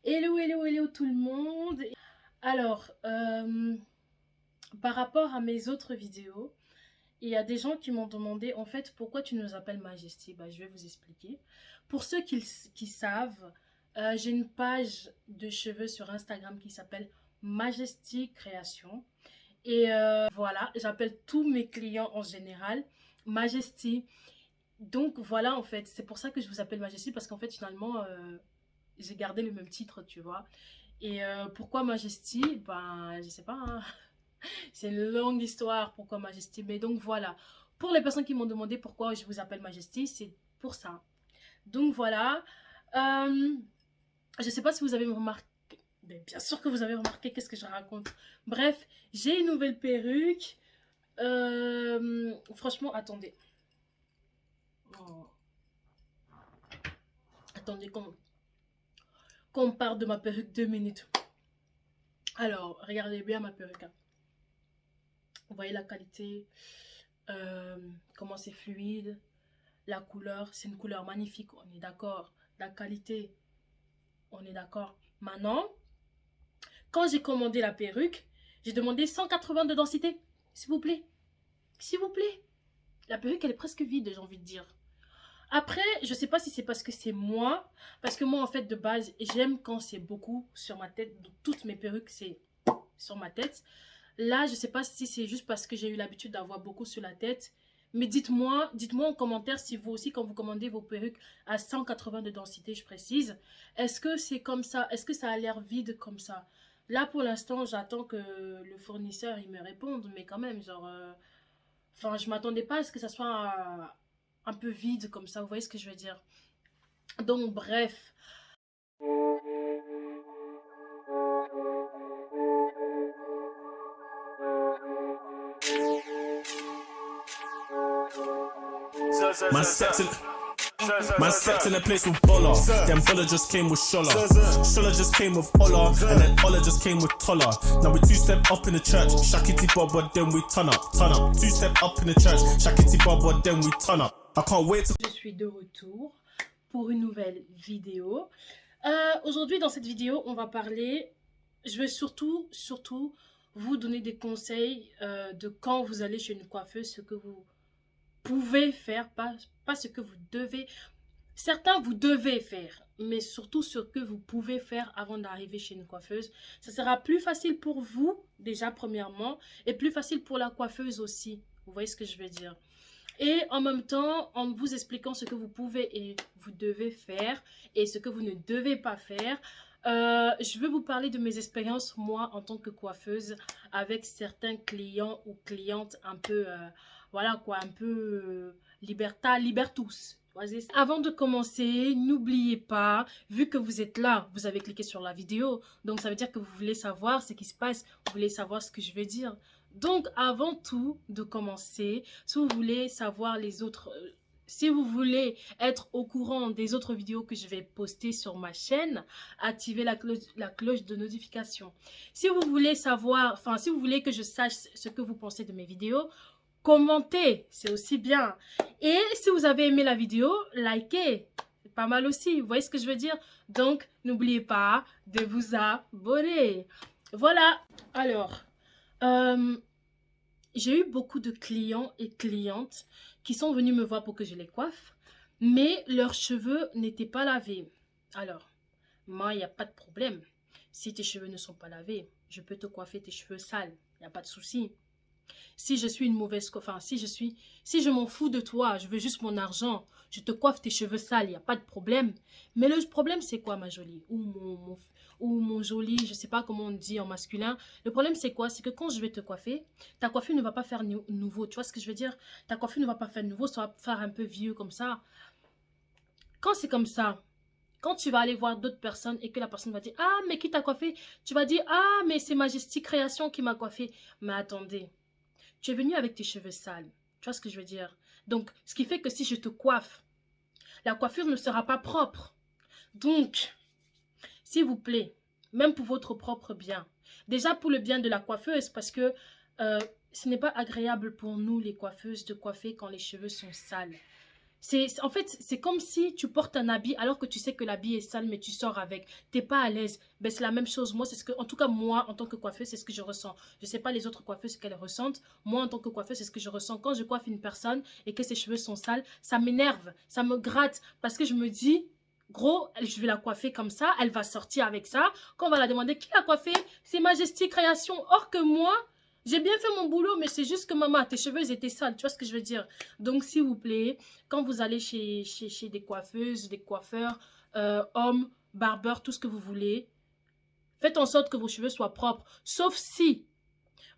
Hello, hello, hello tout le monde. Alors, par rapport à mes autres vidéos, il y a des gens qui m'ont demandé en fait pourquoi tu nous appelles Majesty. Bah, je vais vous expliquer. Pour ceux qui savent, j'ai une page de cheveux sur Instagram qui s'appelle Majesty Création. Et voilà, j'appelle tous mes clients en général Majesty. Donc voilà, en fait, c'est pour ça que je vous appelle Majesty parce qu'en fait, finalement, j'ai gardé le même titre, tu vois. Et pourquoi Majesty? Ben, je sais pas, hein. C'est une longue histoire pourquoi Majesty. Mais donc voilà. Pour les personnes qui m'ont demandé pourquoi je vous appelle Majesty, c'est pour ça. Donc voilà. Je sais pas si vous avez remarqué. Mais bien sûr que vous avez remarqué qu'est-ce que je raconte. Bref, j'ai une nouvelle perruque. Franchement, attendez. Oh, attendez qu'on parle de ma perruque 2 minutes. Alors, regardez bien ma perruque, hein. Vous voyez la qualité, euh, comment c'est fluide, la couleur, c'est une couleur magnifique, on est d'accord. La qualité, on est d'accord. Maintenant, quand j'ai commandé la perruque, j'ai demandé 180 de densité, s'il vous plaît. S'il vous plaît. La perruque, elle est presque vide, j'ai envie de dire. Après, je sais pas si c'est parce que c'est moi, parce que moi, en fait, de base, j'aime quand c'est beaucoup sur ma tête. Donc, toutes mes perruques, c'est sur ma tête. Là, je sais pas si c'est juste parce que j'ai eu l'habitude d'avoir beaucoup sur la tête. Mais dites-moi en commentaire si vous aussi, quand vous commandez vos perruques à 180 de densité, je précise, est-ce que c'est comme ça? Est-ce que ça a l'air vide comme ça? Là, pour l'instant, j'attends que le fournisseur il me réponde, mais quand même, genre, enfin, je m'attendais pas à ce que ça soit un peu vide comme ça. Vous voyez ce que je veux dire? Donc, bref. Man stepped in, man stepped in a place with Bolla. Then Bolla just came with Shola. Shola just came with Ola. And then Ola just came with Tolla. Now we two-step up in the church. Shakity Baba, then we turn up, turn up. Two-step up in the church. Shakity Baba, then we turn up. I can't wait to... Je suis de retour pour une nouvelle vidéo. Aujourd'hui, dans cette vidéo, on va parler... Je vais surtout vous donner des conseils de quand vous allez chez une coiffeuse, ce que vous pouvez faire, pas ce que vous devez. Certains, vous devez faire, mais surtout ce que vous pouvez faire avant d'arriver chez une coiffeuse. Ça sera plus facile pour vous, déjà, premièrement, et plus facile pour la coiffeuse aussi. Vous voyez ce que je veux dire? Et en même temps, en vous expliquant ce que vous pouvez et vous devez faire et ce que vous ne devez pas faire, je veux vous parler de mes expériences, moi, en tant que coiffeuse, avec certains clients ou clientes un peu, voilà quoi, un peu libertus. Avant de commencer, n'oubliez pas, vu que vous êtes là, vous avez cliqué sur la vidéo, donc ça veut dire que vous voulez savoir ce qui se passe, vous voulez savoir ce que je veux dire. Donc, avant tout de commencer, si vous voulez savoir les autres, si vous voulez être au courant des autres vidéos que je vais poster sur ma chaîne, activez la cloche de notification. Si vous voulez savoir, enfin, si vous voulez que je sache ce que vous pensez de mes vidéos, commentez, c'est aussi bien. Et si vous avez aimé la vidéo, likez, c'est pas mal aussi. Vous voyez ce que je veux dire? Donc, n'oubliez pas de vous abonner. Voilà. Alors, euh, j'ai eu beaucoup de clients et clientes qui sont venus me voir pour que je les coiffe, mais leurs cheveux n'étaient pas lavés. Alors, moi, il n'y a pas de problème. Si tes cheveux ne sont pas lavés, je peux te coiffer tes cheveux sales. Il n'y a pas de souci. Si je suis une mauvaise enfin, si je m'en fous de toi, je veux juste mon argent, je te coiffe tes cheveux sales, il n'y a pas de problème. Mais le problème, c'est quoi, ma jolie? Ou mon joli, je sais pas comment on dit en masculin. Le problème, c'est quoi? C'est que quand je vais te coiffer, ta coiffure ne va pas faire nouveau. Tu vois ce que je veux dire? Ta coiffure ne va pas faire nouveau, ça va faire un peu vieux comme ça. Quand c'est comme ça, quand tu vas aller voir d'autres personnes et que la personne va dire, ah, mais qui t'a coiffé? Tu vas dire, ah, mais c'est Majesty Création qui m'a coiffé. Mais attendez. Tu es venu avec tes cheveux sales. Tu vois ce que je veux dire? Donc, ce qui fait que si je te coiffe, la coiffure ne sera pas propre. Donc, s'il vous plaît, même pour votre propre bien, déjà pour le bien de la coiffeuse, parce que ce n'est pas agréable pour nous, les coiffeuses, de coiffer quand les cheveux sont sales. En fait, c'est comme si tu portes un habit alors que tu sais que l'habit est sale, mais tu sors avec. T'es pas à l'aise. Ben, c'est la même chose. Moi, c'est ce que, en tout cas, moi, en tant que coiffeuse, c'est ce que je ressens. Je sais pas les autres coiffeuses ce qu'elles ressentent. Moi, en tant que coiffeuse, c'est ce que je ressens. Quand je coiffe une personne et que ses cheveux sont sales, ça m'énerve, ça me gratte parce que je me dis, gros, je vais la coiffer comme ça, elle va sortir avec ça. Quand on va la demander qui l'a coiffé, c'est Majesty Création. Or que moi, j'ai bien fait mon boulot, mais c'est juste que maman, tes cheveux ils étaient sales, tu vois ce que je veux dire. Donc, s'il vous plaît, quand vous allez chez des coiffeuses, des coiffeurs, hommes, barbeurs, tout ce que vous voulez, faites en sorte que vos cheveux soient propres. Sauf si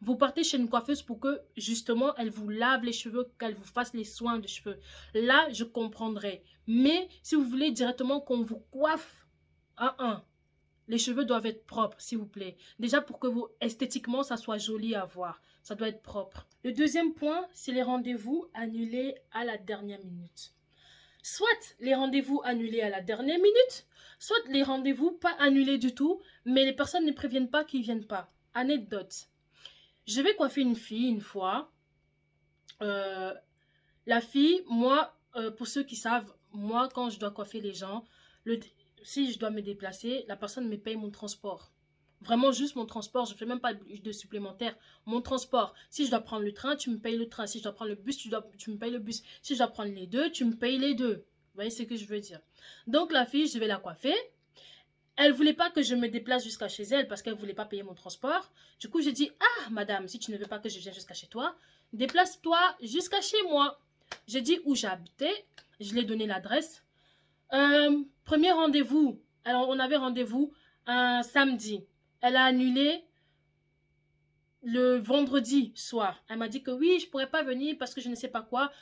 vous partez chez une coiffeuse pour que, justement, elle vous lave les cheveux, qu'elle vous fasse les soins de cheveux. Là, je comprendrai. Mais si vous voulez directement qu'on vous coiffe, les cheveux doivent être propres, s'il vous plaît. Déjà pour que vous, esthétiquement, ça soit joli à voir. Ça doit être propre. Le deuxième point, c'est les rendez-vous annulés à la dernière minute. Soit les rendez-vous annulés à la dernière minute, soit les rendez-vous pas annulés du tout, mais les personnes ne préviennent pas qu'ils ne viennent pas. Anecdote. Je vais coiffer une fille une fois. La fille, moi, pour ceux qui savent, moi, quand je dois coiffer les gens, si je dois me déplacer, la personne me paye mon transport. Vraiment juste mon transport, je ne fais même pas de supplémentaire. Mon transport, si je dois prendre le train, tu me payes le train. Si je dois prendre le bus, tu me payes le bus. Si je dois prendre les deux, tu me payes les deux. Vous voyez ce que je veux dire? Donc la fille, je vais la coiffer. Elle ne voulait pas que je me déplace jusqu'à chez elle parce qu'elle ne voulait pas payer mon transport. Du coup, j'ai dit, ah, madame, si tu ne veux pas que je vienne jusqu'à chez toi, déplace-toi jusqu'à chez moi. J'ai dit où j'habitais, je lui ai donné l'adresse. Premier rendez-vous, alors on avait rendez-vous un samedi. Elle a annulé le vendredi soir. Elle m'a dit que oui, je ne pourrais pas venir parce que je ne sais pas quoi.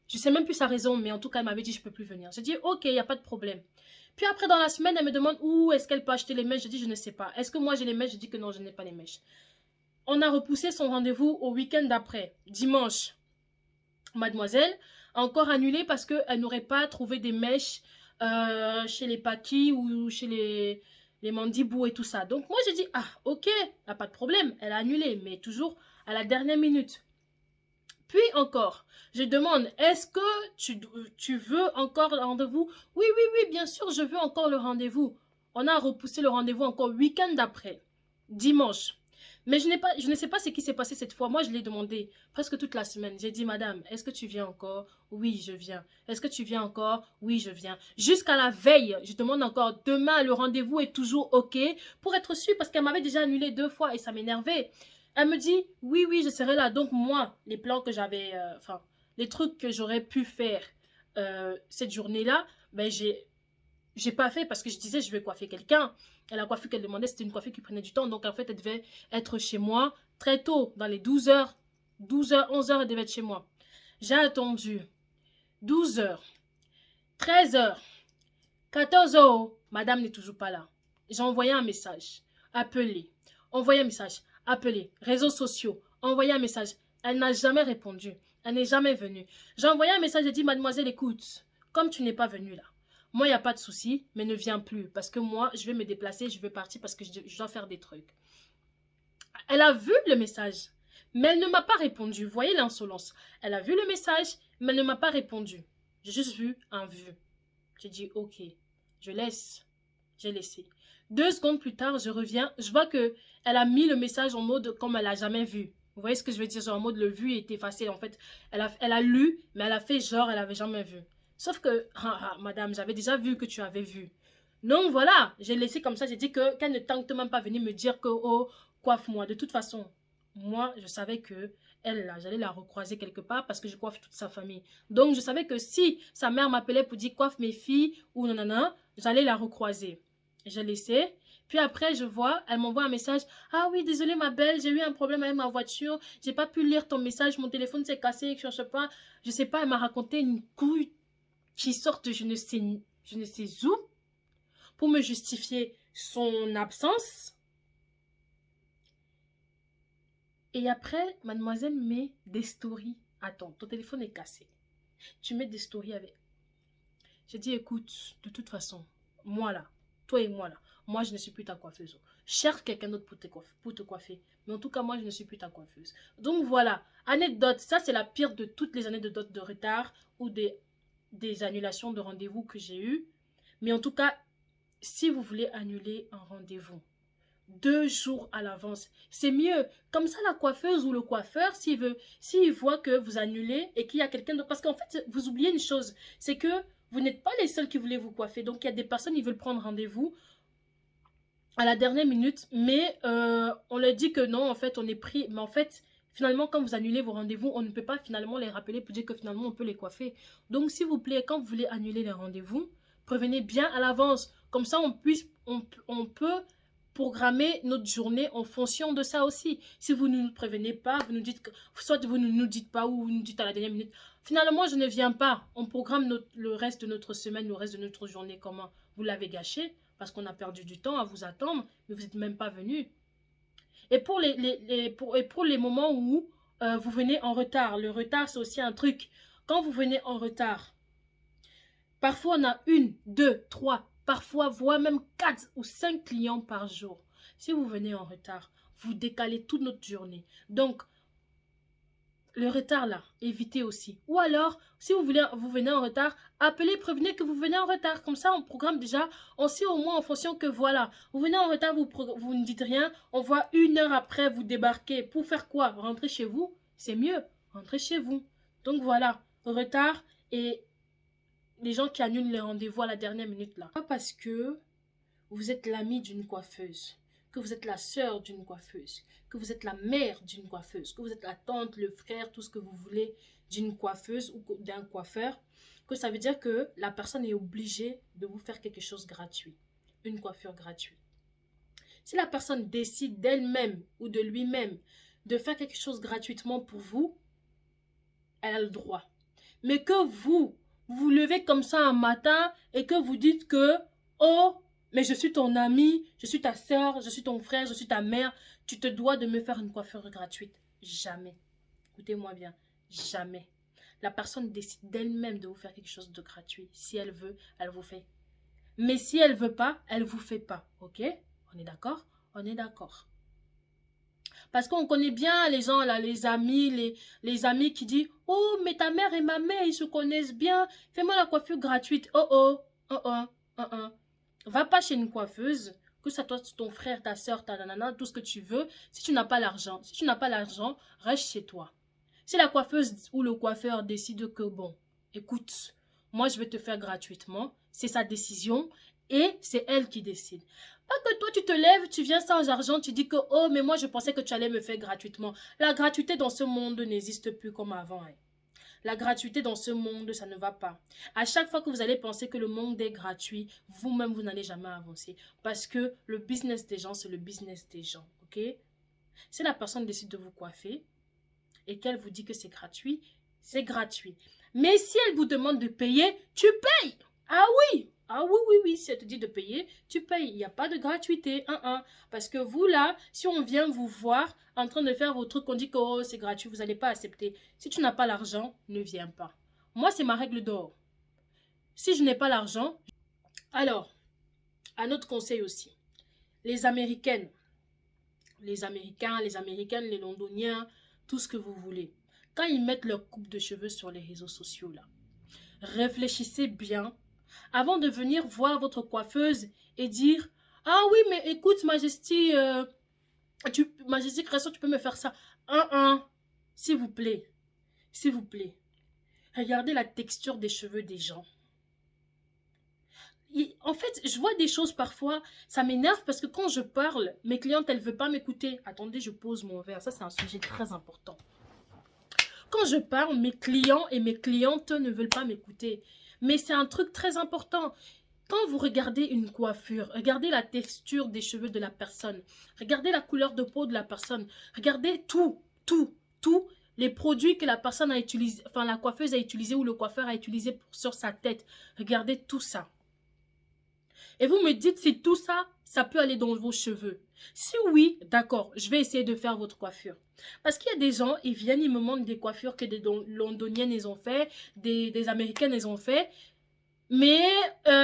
Je ne sais même plus sa raison, mais en tout cas, elle m'avait dit je ne peux plus venir. J'ai dit ok, il n'y a pas de problème. Puis après, dans la semaine, elle me demande où est-ce qu'elle peut acheter les mèches. Je dis je ne sais pas. Est-ce que moi j'ai les mèches? Je dis que non, je n'ai pas les mèches. On a repoussé son rendez-vous au week-end d'après, dimanche. Mademoiselle a encore annulé parce qu'elle n'aurait pas trouvé des mèches chez les Paki ou chez les Mandibou et tout ça. Donc moi j'ai dit, ah ok, y a pas de problème, elle a annulé, mais toujours à la dernière minute. Puis encore, je demande, est-ce que tu veux encore le rendez-vous? Oui, oui, oui, bien sûr, je veux encore le rendez-vous. On a repoussé le rendez-vous encore week-end d'après, dimanche. Mais je ne sais pas ce qui s'est passé cette fois. Moi, je l'ai demandé presque toute la semaine. J'ai dit, madame, est-ce que tu viens encore? Oui, je viens. Est-ce que tu viens encore? Oui, je viens. Jusqu'à la veille, je demande encore, demain, le rendez-vous est toujours OK pour être sûre parce qu'elle m'avait déjà annulé 2 fois et ça m'énervait. Elle me dit, oui, oui, je serai là. Donc moi, les plans que j'avais, les trucs que j'aurais pu faire cette journée-là, ben j'ai pas fait parce que je disais je vais coiffer quelqu'un. Et la coiffure qu'elle demandait, c'était une coiffure qui prenait du temps. Donc en fait, elle devait être chez moi très tôt, dans les 12 heures. 12 heures, 11 heures, elle devait être chez moi. J'ai attendu 12 heures, 13 heures, 14 heures. Madame n'est toujours pas là. J'ai envoyé un message. Appelé. Envoyé un message. Appelé. Réseaux sociaux. Envoyé un message. Elle n'a jamais répondu. Elle n'est jamais venue. J'ai envoyé un message. J'ai dit, mademoiselle, écoute, comme tu n'es pas venue là, moi, il n'y a pas de souci, mais ne viens plus. Parce que moi, je vais me déplacer, je vais partir parce que je dois faire des trucs. Elle a vu le message, mais elle ne m'a pas répondu. Vous voyez l'insolence. Elle a vu le message, mais elle ne m'a pas répondu. J'ai juste vu un vu. J'ai dit, ok, je laisse. J'ai laissé. 2 secondes plus tard, je reviens. Je vois qu'elle a mis le message en mode comme elle n'a jamais vu. Vous voyez ce que je veux dire? Genre en mode le vu est effacé. En fait, elle a lu, mais elle a fait genre elle n'avait jamais vu. Sauf que, madame, j'avais déjà vu que tu avais vu. Donc voilà, j'ai laissé comme ça. J'ai dit qu'elle ne tente même pas venir me dire que, oh, coiffe-moi. De toute façon, moi, je savais que elle, là, j'allais la recroiser quelque part parce que je coiffe toute sa famille. Donc, je savais que si sa mère m'appelait pour dire coiffe mes filles ou non, j'allais la recroiser. J'ai laissé. Puis après, je vois, elle m'envoie un message. Ah oui, désolée ma belle, j'ai eu un problème avec ma voiture. J'ai pas pu lire ton message, mon téléphone s'est cassé, je cherche pas. Je sais pas, elle m'a raconté une couille qui sort de je ne sais où pour me justifier son absence. Et après, mademoiselle met des stories. Attends, ton téléphone est cassé. Tu mets des stories avec. J'ai dit, écoute, de toute façon, moi là, toi et moi là, moi je ne suis plus ta coiffeuse. Cherche quelqu'un d'autre pour te coiffer. Mais en tout cas, moi je ne suis plus ta coiffeuse. Donc voilà, anecdote, ça c'est la pire de toutes les anecdotes de retard ou des des annulations de rendez-vous que j'ai eues. Mais en tout cas, si vous voulez annuler un rendez-vous 2 jours à l'avance, c'est mieux. Comme ça, la coiffeuse ou le coiffeur, s'il voit que vous annulez et qu'il y a quelqu'un d'autre. Parce qu'en fait, vous oubliez une chose, c'est que vous n'êtes pas les seuls qui voulaient vous coiffer. Donc, il y a des personnes qui veulent prendre rendez-vous à la dernière minute, mais on leur dit que non, en fait, on est pris. Mais en fait, finalement, quand vous annulez vos rendez-vous, on ne peut pas finalement les rappeler pour dire que finalement, on peut les coiffer. Donc, s'il vous plaît, quand vous voulez annuler les rendez-vous, prévenez bien à l'avance. Comme ça, on peut programmer notre journée en fonction de ça aussi. Si vous ne nous prévenez pas, vous nous dites que, soit vous ne nous dites pas ou vous nous dites à la dernière minute, finalement, je ne viens pas. On programme le reste de notre semaine, le reste de notre journée comment vous l'avez gâché parce qu'on a perdu du temps à vous attendre, mais vous n'êtes même pas venu. Et pour les moments où vous venez en retard, le retard, c'est aussi un truc. Quand vous venez en retard, parfois on a 1, 2, 3, parfois voire même 4 ou 5 clients par jour. Si vous venez en retard, vous décalez toute notre journée. Donc, le retard là, évitez aussi. Ou alors, si vous venez en retard, appelez, prévenez que vous venez en retard. Comme ça, on programme déjà, on sait au moins en fonction que voilà, vous venez en retard, vous ne dites rien, on voit 1 heure après, vous débarquez. Pour faire quoi? Rentrer chez vous? C'est mieux, rentrer chez vous. Donc voilà, retard et les gens qui annulent les rendez-vous à la dernière minute là. Pas parce que vous êtes l'ami d'une coiffeuse, que vous êtes la sœur d'une coiffeuse, que vous êtes la mère d'une coiffeuse, que vous êtes la tante, le frère, tout ce que vous voulez d'une coiffeuse ou d'un coiffeur, que ça veut dire que la personne est obligée de vous faire quelque chose gratuit, une coiffure gratuite. Si la personne décide d'elle-même ou de lui-même de faire quelque chose gratuitement pour vous, elle a le droit. Mais que vous vous levez comme ça un matin et que vous dites que « Oh, mais je suis ton ami, je suis ta soeur, je suis ton frère, je suis ta mère, tu te dois de me faire une coiffure gratuite. » Jamais. Écoutez-moi bien, jamais. La personne décide d'elle-même de vous faire quelque chose de gratuit. Si elle veut, elle vous fait. Mais si elle veut pas, elle vous fait pas. Ok? On est d'accord? On est d'accord. Parce qu'on connaît bien les gens là, les amis qui disent « Oh, mais ta mère et ma mère, ils se connaissent bien. Fais-moi la coiffure gratuite. Oh, oh, oh, oh, oh, oh. » Va pas chez une coiffeuse, que ça soit ton frère, ta soeur, ta nanana, tout ce que tu veux, si tu n'as pas l'argent. Si tu n'as pas l'argent, reste chez toi. Si la coiffeuse ou le coiffeur décide que, bon, écoute, moi je vais te faire gratuitement, c'est sa décision et c'est elle qui décide. Pas que toi tu te lèves, tu viens sans argent, tu dis que, oh, mais moi je pensais que tu allais me faire gratuitement. La gratuité dans ce monde n'existe plus comme avant, hein. La gratuité dans ce monde, ça ne va pas. À chaque fois que vous allez penser que le monde est gratuit, vous-même, vous n'allez jamais avancer. Parce que le business des gens, c'est le business des gens. Ok? Si la personne décide de vous coiffer et qu'elle vous dit que c'est gratuit, c'est gratuit. Mais si elle vous demande de payer, tu payes. Ah oui! Ah oui, oui, oui, si elle te dit de payer, tu payes. Il n'y a pas de gratuité. Parce que vous, là, si on vient vous voir en train de faire vos trucs, on dit que oh, c'est gratuit, vous n'allez pas accepter. Si tu n'as pas l'argent, ne viens pas. Moi, c'est ma règle d'or. Si je n'ai pas l'argent, alors, un autre conseil aussi. Les Américaines, les Américains, les Américaines, les Londoniens, tout ce que vous voulez. Quand ils mettent leur coupe de cheveux sur les réseaux sociaux, là, réfléchissez bien avant de venir voir votre coiffeuse et dire « Ah oui, mais écoute, Majesty, Majesty Création, tu peux me faire ça. » S'il vous plaît. S'il vous plaît. Regardez la texture des cheveux des gens. En fait, je vois des choses parfois, ça m'énerve parce que quand je parle, mes clientes, elles ne veulent pas m'écouter. Attendez, je pose mon verre. Ça, c'est un sujet très important. Quand je parle, mes clients et mes clientes ne veulent pas m'écouter. Mais c'est un truc très important. Quand vous regardez une coiffure, regardez la texture des cheveux de la personne. Regardez la couleur de peau de la personne. Regardez tout, les produits que la personne a utilisés, enfin la coiffeuse a utilisé ou le coiffeur a utilisé sur sa tête. Regardez tout ça. Et vous me dites si tout ça, ça peut aller dans vos cheveux. Si oui, d'accord, je vais essayer de faire votre coiffure. Parce qu'il y a des gens, ils viennent, ils me montrent des coiffures que des londoniennes, ils ont fait, des américaines, ils ont fait. Mais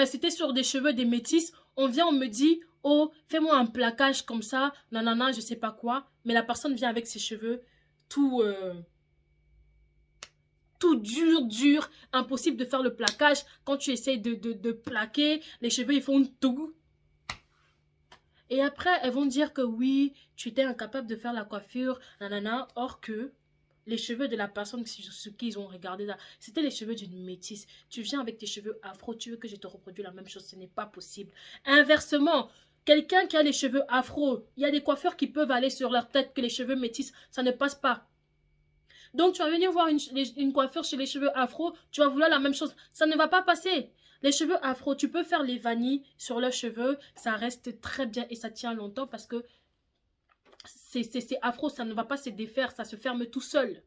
c'était sur des cheveux des métis. On vient, on me dit, oh, fais-moi un plaquage comme ça, nanana, je sais pas quoi. Mais la personne vient avec ses cheveux tout tout dur, dur, impossible de faire le plaquage. Quand tu essayes de plaquer, les cheveux, ils font tout. Et après, elles vont dire que oui, tu étais incapable de faire la coiffure, nanana, or que les cheveux de la personne ce qu'ils ont regardé là, c'était les cheveux d'une métisse. Tu viens avec tes cheveux afro, tu veux que je te reproduise la même chose, ce n'est pas possible. Inversement, quelqu'un qui a les cheveux afro, il y a des coiffeurs qui peuvent aller sur leur tête que les cheveux métis, ça ne passe pas. Donc tu vas venir voir une coiffure chez les cheveux afro, tu vas vouloir la même chose, ça ne va pas passer. Les cheveux afro, tu peux faire les vanilles sur leurs cheveux, ça reste très bien et ça tient longtemps parce que c'est afro, ça ne va pas se défaire, ça se ferme tout seul.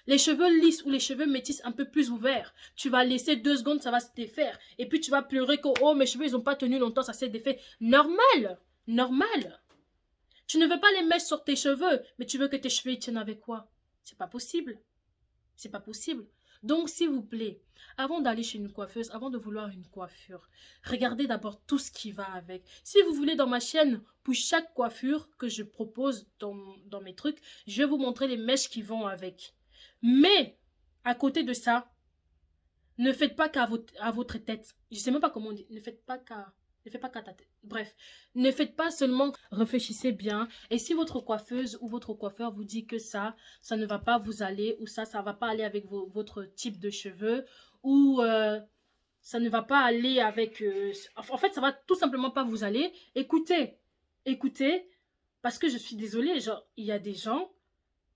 Les cheveux lisses ou les cheveux métis un peu plus ouverts, tu vas laisser 2 secondes, ça va se défaire. Et puis tu vas pleurer que oh, mes cheveux, ils n'ont pas tenu longtemps, ça s'est défait. Normal, normal. Tu ne veux pas les mettre sur tes cheveux, mais tu veux que tes cheveux ils tiennent avec quoi? C'est pas possible. C'est pas possible. Donc, s'il vous plaît, avant d'aller chez une coiffeuse, avant de vouloir une coiffure, regardez d'abord tout ce qui va avec. Si vous voulez dans ma chaîne, pour chaque coiffure que je propose dans mes trucs, je vais vous montrer les mèches qui vont avec. Mais, à côté de ça, ne faites pas qu'à votre tête. Je ne sais même pas comment on dit. Ne faites pas qu'à ta tête. Bref, ne faites pas seulement, réfléchissez bien. Et si votre coiffeuse ou votre coiffeur vous dit que ça ne va pas vous aller, ou ça ne va pas aller avec votre type de cheveux, ou ça ne va pas aller avec... en fait, ça va tout simplement pas vous aller. Écoutez, parce que je suis désolée, genre, il y a des gens,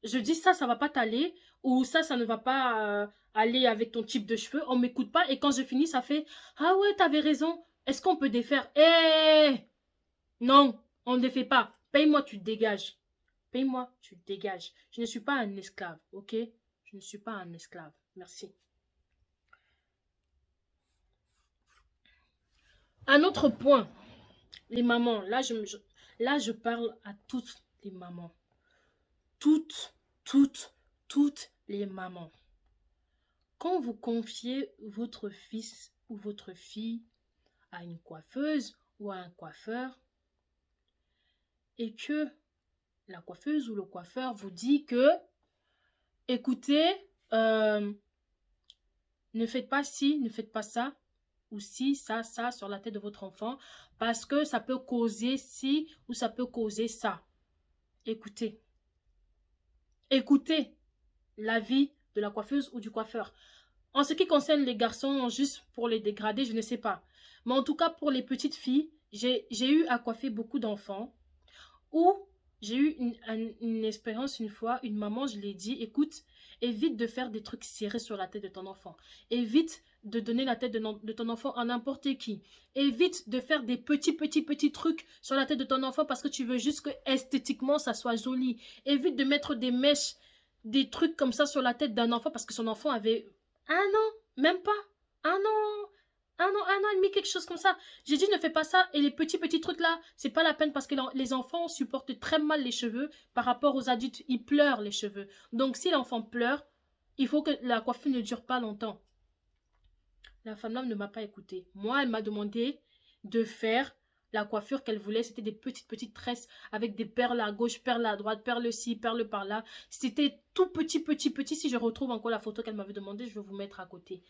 je dis ça va pas t'aller, ou ça ne va pas aller avec ton type de cheveux, on m'écoute pas, et quand je finis, ça fait, ah ouais, t'avais raison. Est-ce qu'on peut défaire? Non, on ne défait pas. Paye-moi, tu dégages. Paye-moi, tu dégages. Je ne suis pas un esclave, ok? Je ne suis pas un esclave. Merci. Un autre point. Les mamans. Là, je parle à toutes les mamans. Toutes les mamans. Quand vous confiez votre fils ou votre fille à une coiffeuse ou à un coiffeur et que la coiffeuse ou le coiffeur vous dit que écoutez, ne faites pas ci, ne faites pas ça, ou ci, ça sur la tête de votre enfant parce que ça peut causer ci ou ça peut causer ça. Écoutez l'avis de la coiffeuse ou du coiffeur. En ce qui concerne les garçons, juste pour les dégrader, je ne sais pas. Mais en tout cas, pour les petites filles, j'ai eu à coiffer beaucoup d'enfants. Ou j'ai eu une expérience une fois, une maman, je lui ai dit, écoute, évite de faire des trucs serrés sur la tête de ton enfant. Évite de donner la tête de ton enfant à n'importe qui. Évite de faire des petits trucs sur la tête de ton enfant parce que tu veux juste que esthétiquement, ça soit joli. Évite de mettre des mèches, des trucs comme ça sur la tête d'un enfant parce que son enfant avait 1 an, même pas, 1 an. 1 an et demi, quelque chose comme ça. J'ai dit, ne fais pas ça. Et les petits trucs là, c'est pas la peine parce que les enfants supportent très mal les cheveux par rapport aux adultes. Ils pleurent les cheveux. Donc, si l'enfant pleure, il faut que la coiffure ne dure pas longtemps. La femme-là ne m'a pas écouté. Moi, elle m'a demandé de faire la coiffure qu'elle voulait. C'était des petites tresses avec des perles à gauche, perles à droite, perles ci, perles par là. C'était tout petit. Si je retrouve encore la photo qu'elle m'avait demandé, je vais vous mettre à côté.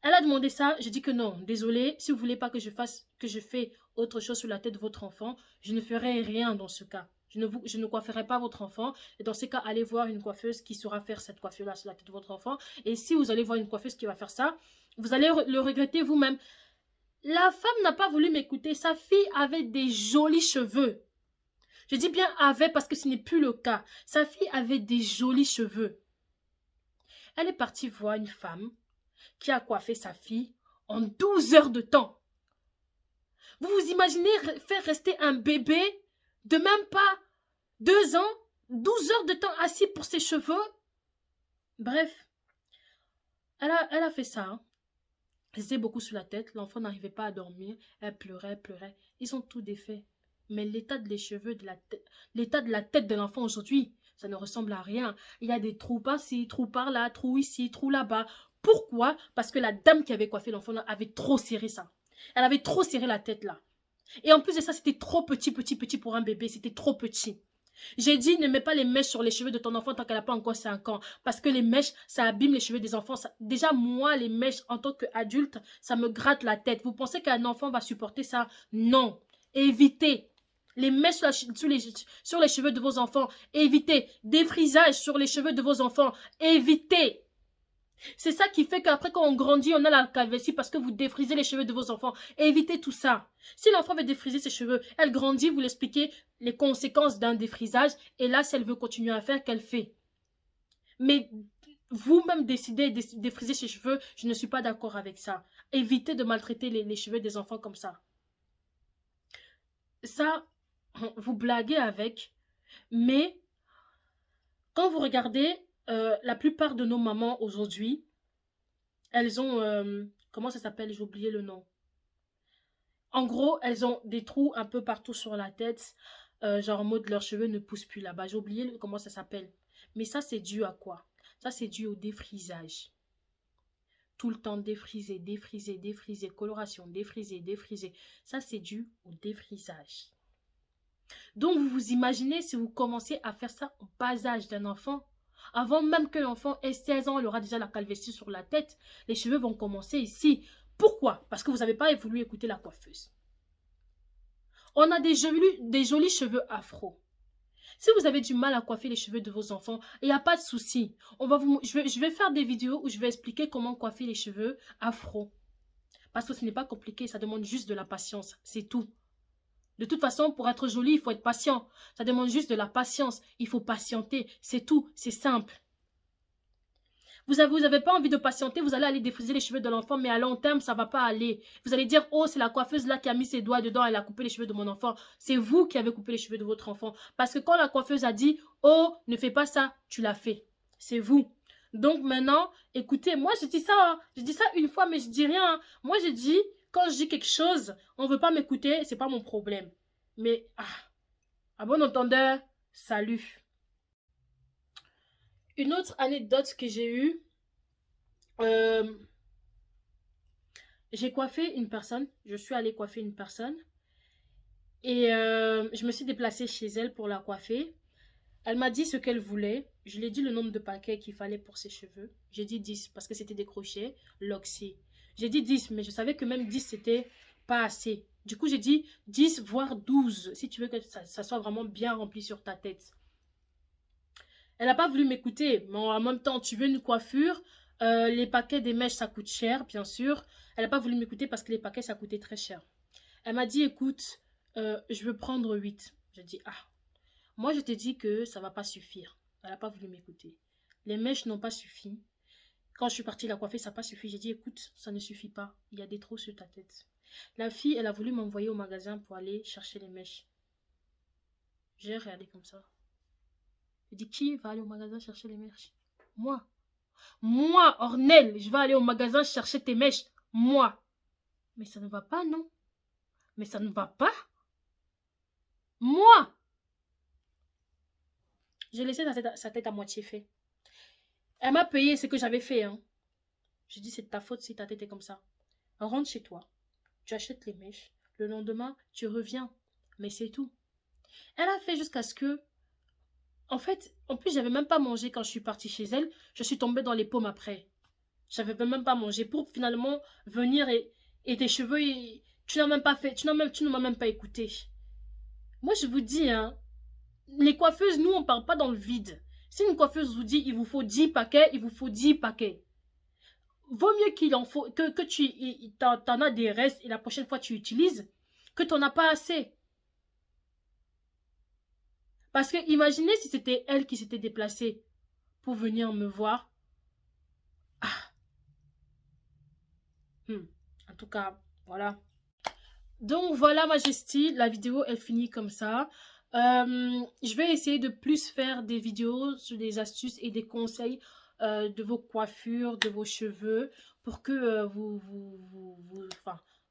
Elle a demandé ça, j'ai dit que non, désolé, si vous voulez pas que je fais autre chose sur la tête de votre enfant, je ne ferai rien dans ce cas. Je ne coifferai pas votre enfant. Et dans ce cas, allez voir une coiffeuse qui saura faire cette coiffure-là sur la tête de votre enfant. Et si vous allez voir une coiffeuse qui va faire ça, vous allez le regretter vous-même. La femme n'a pas voulu m'écouter. Sa fille avait des jolis cheveux. Je dis bien avait parce que ce n'est plus le cas. Sa fille avait des jolis cheveux. Elle est partie voir une femme qui a coiffé sa fille en 12 heures de temps. Vous vous imaginez faire rester un bébé de même pas 2 ans, 12 heures de temps assis pour ses cheveux? Bref, elle a fait ça. Hein. Elle faisait beaucoup sur la tête, l'enfant n'arrivait pas à dormir, elle pleurait. Ils ont tout défait. Mais l'état de les cheveux, l'état de la tête de l'enfant aujourd'hui, ça ne ressemble à rien. Il y a des trous par-ci, trous par-là, trous ici, trous là-bas. Pourquoi? Parce que la dame qui avait coiffé l'enfant avait trop serré ça. Elle avait trop serré la tête là. Et en plus de ça, c'était trop petit pour un bébé. C'était trop petit. J'ai dit, ne mets pas les mèches sur les cheveux de ton enfant tant qu'elle n'a pas encore 5 ans. Parce que les mèches, ça abîme les cheveux des enfants. Déjà, moi, les mèches, en tant qu'adulte, ça me gratte la tête. Vous pensez qu'un enfant va supporter ça? Non. Évitez. Les mèches sur les cheveux de vos enfants. Évitez. Défrisage sur les cheveux de vos enfants. Évitez. C'est ça qui fait qu'après, quand on grandit, on a la calvitie parce que vous défrisez les cheveux de vos enfants. Évitez tout ça. Si l'enfant veut défriser ses cheveux, elle grandit, vous l'expliquez les conséquences d'un défrisage. Et là, si elle veut continuer à faire, qu'elle fait. Mais vous-même décidez de défriser ses cheveux, je ne suis pas d'accord avec ça. Évitez de maltraiter les cheveux des enfants comme ça. Ça, vous blaguez avec. Mais quand vous regardez... la plupart de nos mamans aujourd'hui, elles ont... comment ça s'appelle? J'ai oublié le nom. En gros, elles ont des trous un peu partout sur la tête. Genre en mode leurs cheveux ne poussent plus là-bas. J'ai oublié comment ça s'appelle. Mais ça, c'est dû à quoi? Ça, c'est dû au défrisage. Tout le temps défriser, défriser, défriser. Coloration, défriser, défriser. Ça, c'est dû au défrisage. Donc, vous vous imaginez si vous commencez à faire ça au bas âge d'un enfant? Avant même que l'enfant ait 16 ans, il aura déjà la calvitie sur la tête. Les cheveux vont commencer ici. Pourquoi? Parce que vous n'avez pas voulu écouter la coiffeuse. On a des jolis cheveux afro. Si vous avez du mal à coiffer les cheveux de vos enfants, il n'y a pas de souci. Je vais faire des vidéos où je vais expliquer comment coiffer les cheveux afro. Parce que ce n'est pas compliqué, ça demande juste de la patience. C'est tout. De toute façon, pour être joli, il faut être patient. Ça demande juste de la patience. Il faut patienter. C'est tout. C'est simple. Vous avez pas envie de patienter, vous allez aller défriser les cheveux de l'enfant, mais à long terme, ça ne va pas aller. Vous allez dire, oh, c'est la coiffeuse là qui a mis ses doigts dedans, elle a coupé les cheveux de mon enfant. C'est vous qui avez coupé les cheveux de votre enfant. Parce que quand la coiffeuse a dit, oh, ne fais pas ça, tu l'as fait. C'est vous. Donc maintenant, écoutez, moi je dis ça, hein. Je dis ça une fois, mais je dis rien. Hein. Moi je dis... Quand je dis quelque chose, on ne veut pas m'écouter, c'est pas mon problème. Mais, à bon entendeur, salut. Une autre anecdote que j'ai eue, j'ai coiffé une personne, je suis allée coiffer une personne et je me suis déplacée chez elle pour la coiffer. Elle m'a dit ce qu'elle voulait, je lui ai dit le nombre de paquets qu'il fallait pour ses cheveux. J'ai dit 10 parce que c'était des crochets, Loxy. J'ai dit 10, mais je savais que même 10, c'était pas assez. Du coup, j'ai dit 10, voire 12, si tu veux que ça soit vraiment bien rempli sur ta tête. Elle n'a pas voulu m'écouter, mais en même temps, tu veux une coiffure, les paquets des mèches, ça coûte cher, bien sûr. Elle n'a pas voulu m'écouter parce que les paquets, ça coûtait très cher. Elle m'a dit, écoute, je veux prendre 8. J'ai dit, moi, je t'ai dit que ça ne va pas suffire. Elle n'a pas voulu m'écouter. Les mèches n'ont pas suffi. Quand je suis partie la coiffer, ça n'a pas suffi. J'ai dit, écoute, ça ne suffit pas. Il y a des trous sur ta tête. La fille, elle a voulu m'envoyer au magasin pour aller chercher les mèches. J'ai regardé comme ça. J'ai dit, qui va aller au magasin chercher les mèches? Moi. Moi, Ornel, je vais aller au magasin chercher tes mèches. Moi. Mais ça ne va pas, non? Mais ça ne va pas? Moi. J'ai laissé sa tête à moitié fait. Elle m'a payé ce que j'avais fait. Hein. J'ai dit, c'est de ta faute si ta tête est comme ça. Rentre chez toi. Tu achètes les mèches. Le lendemain, tu reviens. Mais c'est tout. Elle a fait jusqu'à ce que... En fait, en plus, j'avais même pas mangé quand je suis partie chez elle. Je suis tombée dans les pommes après. J'avais même pas mangé pour finalement venir et tes cheveux, tu n'as même pas fait, tu ne m'as même pas écouté. Moi, je vous dis, hein, les coiffeuses, nous, on parle pas dans le vide. Si une coiffeuse vous dit, il vous faut 10 paquets, il vous faut 10 paquets. Vaut mieux qu'il en faut, que tu t'en as des restes et la prochaine fois tu utilises, que tu n'en as pas assez. Parce que imaginez si c'était elle qui s'était déplacée pour venir me voir. En tout cas, voilà. Donc voilà Majesty, la vidéo elle finit comme ça. Je vais essayer de plus faire des vidéos sur des astuces et des conseils de vos coiffures, de vos cheveux, pour que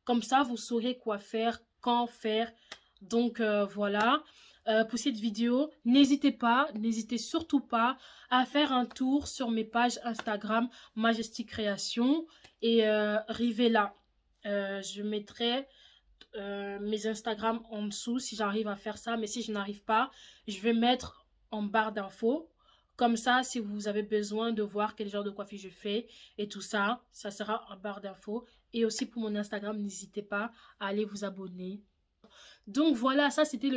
comme ça vous saurez quoi faire, quand faire. Donc voilà. Pour cette vidéo, n'hésitez surtout pas à faire un tour sur mes pages Instagram Majesty Création et Rivella. Je mettrai mes Instagram en dessous si j'arrive à faire ça. Mais si je n'arrive pas, je vais mettre en barre d'infos. Comme ça, si vous avez besoin de voir quel genre de coiffure je fais et tout ça, ça sera en barre d'infos. Et aussi pour mon Instagram, n'hésitez pas à aller vous abonner. Donc voilà, ça c'était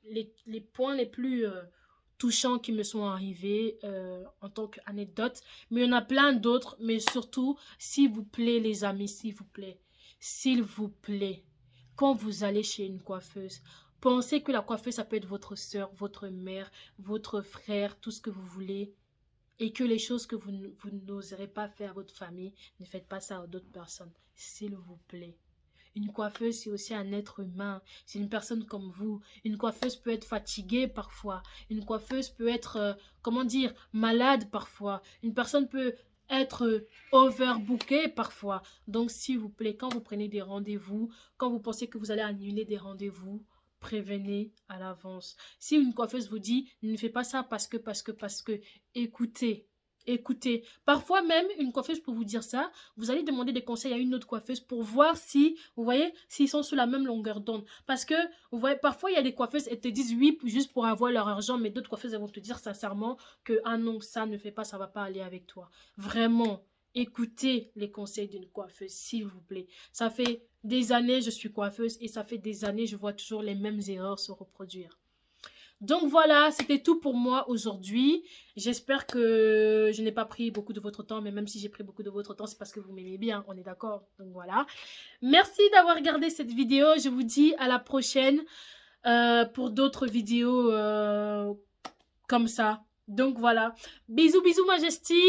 les points les plus touchants qui me sont arrivés en tant qu'anecdote. Mais il y en a plein d'autres. Mais surtout, s'il vous plaît les amis, s'il vous plaît, quand vous allez chez une coiffeuse, pensez que la coiffeuse, ça peut être votre soeur, votre mère, votre frère, tout ce que vous voulez. Et que les choses que vous n'oserez pas faire à votre famille, ne faites pas ça à d'autres personnes. S'il vous plaît. Une coiffeuse, c'est aussi un être humain. C'est une personne comme vous. Une coiffeuse peut être fatiguée parfois. Une coiffeuse peut être, comment dire, malade parfois. Une personne peut être overbookée parfois. Donc, s'il vous plaît, quand vous prenez des rendez-vous, quand vous pensez que vous allez annuler des rendez-vous, prévenez à l'avance. Si une coiffeuse vous dit, ne fais pas ça parce que, écoutez. Écoutez, parfois même, une coiffeuse pour vous dire ça, vous allez demander des conseils à une autre coiffeuse pour voir si, vous voyez, s'ils sont sur la même longueur d'onde. Parce que, vous voyez, parfois, il y a des coiffeuses, elles te disent oui, juste pour avoir leur argent, mais d'autres coiffeuses, elles vont te dire sincèrement que, ah non, ça ne fait pas, ça va pas aller avec toi. Vraiment, écoutez les conseils d'une coiffeuse, s'il vous plaît. Ça fait des années, je suis coiffeuse, et ça fait des années, je vois toujours les mêmes erreurs se reproduire. Donc voilà, c'était tout pour moi aujourd'hui. J'espère que je n'ai pas pris beaucoup de votre temps, mais même si j'ai pris beaucoup de votre temps, c'est parce que vous m'aimez bien, on est d'accord. Donc voilà. Merci d'avoir regardé cette vidéo. Je vous dis à la prochaine pour d'autres vidéos comme ça. Donc voilà. Bisous, bisous, Majesty.